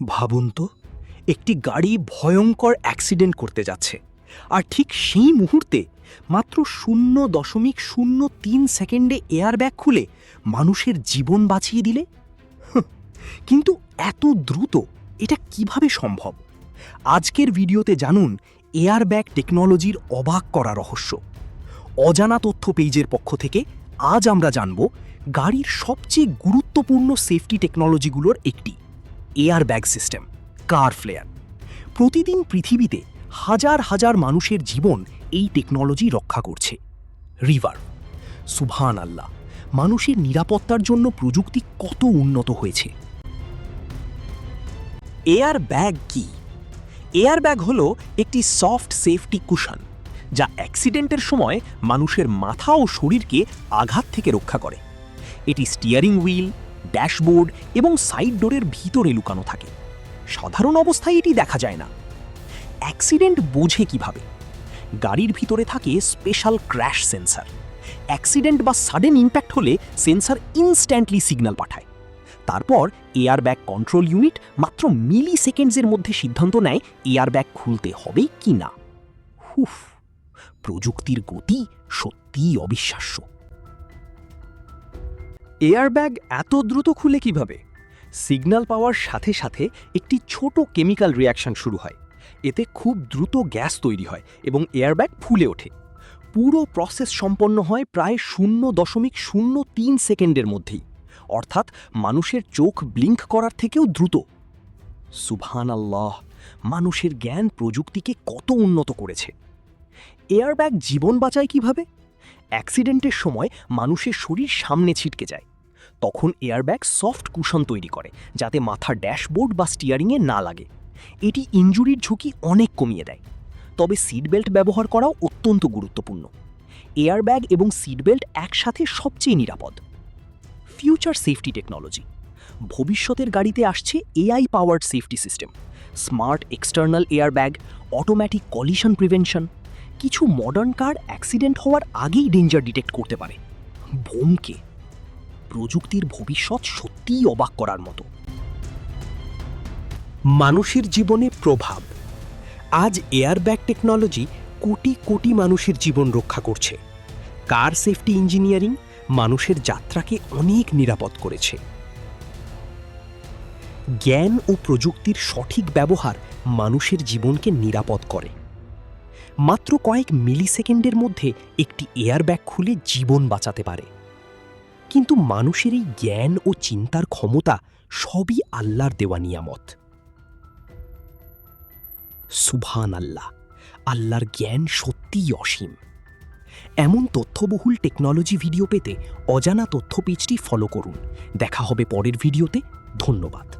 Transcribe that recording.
ভাবুন তো, একটি গাড়ি ভয়ঙ্কর অ্যাক্সিডেন্ট করতে যাচ্ছে, আর ঠিক সেই মুহূর্তে মাত্র 0.03 সেকেন্ডে এয়ারব্যাগ খুলে মানুষের জীবন বাঁচিয়ে দিলে। কিন্তু এত দ্রুত এটা কিভাবে সম্ভব? আজকের ভিডিওতে জানুন এয়ারব্যাগ টেকনোলজির অবাক করা রহস্য। অজানা তথ্য পেজের পক্ষ থেকে আজ আমরা জানব গাড়ির সবচেয়ে গুরুত্বপূর্ণ সেফটি টেকনোলজিগুলোর একটি, এয়ারব্যাগ সিস্টেম, কার ফ্লেয়ার। প্রতিদিন পৃথিবীতে হাজার হাজার মানুষের জীবন এই টেকনোলজি রক্ষা করছে। রিভার, সুবহান আল্লাহ, মানুষের নিরাপত্তার জন্য প্রযুক্তি কত উন্নত হয়েছে। এয়ারব্যাগ কি? এয়ারব্যাগ হলো একটি সফট সেফটি কুশন, যা অ্যাক্সিডেন্টের সময় মানুষের মাথা ও শরীরকে আঘাত থেকে রক্ষা করে। এটি স্টিয়ারিং হুইল, ড্যাশবোর্ড এবং সাইড ডোরের ভিতরে লুকানো থাকে। সাধারণ অবস্থায় এটি দেখা যায় না। অ্যাক্সিডেন্ট বোঝে কিভাবে? গাড়ির ভিতরে থাকে স্পেশাল ক্র্যাশ সেন্সার। অ্যাক্সিডেন্ট বা সাডেন ইম্প্যাক্ট হলে সেন্সার ইনস্ট্যান্টলি সিগন্যাল পাঠায়। তারপর এয়ারব্যাগ কন্ট্রোল ইউনিট মাত্র মিলি সেকেন্ডসের মধ্যে সিদ্ধান্ত নেয় এয়ারব্যাগ খুলতে হবে কি না। হুফ, প্রযুক্তির গতি সত্যিই অবিশ্বাস্য। এয়ারব্যাগ এত দ্রুত খুলে কিভাবে? সিগন্যাল পাওয়ার সাথে সাথে একটি ছোট কেমিক্যাল রিঅ্যাকশন শুরু হয়। এতে খুব দ্রুত গ্যাস তৈরি হয় এবং এয়ারব্যাগ ফুলে ওঠে। পুরো প্রসেস সম্পন্ন হয় প্রায় 0.03 সেকেন্ডের মধ্যেই, অর্থাৎ মানুষের চোখ ব্লিঙ্ক করার থেকেও দ্রুত। সুবহানাল্লাহ, মানুষের জ্ঞান প্রযুক্তিকে কত উন্নত করেছে। এয়ারব্যাগ জীবন বাঁচায় কিভাবে? অ্যাক্সিডেন্টের সময় মানুষের শরীর সামনে ছিটকে যায়। তখন এয়ারব্যাগ সফট কুশন তৈরি করে, যাতে মাথা ড্যাশবোর্ড বা স্টিয়ারিংয়ে না লাগে। এটি ইনজুরির ঝুঁকি অনেক কমিয়ে দেয়। তবে সিট বেল্ট ব্যবহার করাও অত্যন্ত গুরুত্বপূর্ণ। এয়ারব্যাগ এবং সিট বেল্ট একসাথে সবচেয়ে নিরাপদ। Future safety technology. ভবিষ্যতের গাড়িতে আসছে AI powered safety system, smart external airbag, automatic collision prevention. কিছু মডার্ন কার অ্যাক্সিডেন্ট হওয়ার আগেই ডেঞ্জার ডিটেক্ট করতে পারে। বোমকে। প্রযুক্তির ভবিষ্যৎ সত্যিই অবাক করার মতো। মানুষের জীবনে প্রভাব। আজ এয়ারব্যাগ টেকনোলজি কোটি কোটি মানুষের জীবন রক্ষা করছে। কার সেফটি ইঞ্জিনিয়ারিং মানুষের যাত্রাকে অনেক নিরাপদ করেছে। জ্ঞান ও প্রযুক্তির সঠিক ব্যবহার মানুষের জীবনকে নিরাপদ করে। মাত্র কয়েক মিলি সেকেন্ডের মধ্যে একটি এয়ারব্যাগ খুলে জীবন বাঁচাতে পারে। কিন্তু মানুষের এই জ্ঞান ও চিন্তার ক্ষমতা সবই আল্লাহর দেওয়া নিয়ামত। সুবহান আল্লাহ, আল্লাহর জ্ঞান সত্যিই অসীম। এমন তথ্যবহুল টেকনোলজি ভিডিও পেতে অজানা তথ্য পেজটি ফলো করুন। দেখা হবে পরের ভিডিওতে। ধন্যবাদ।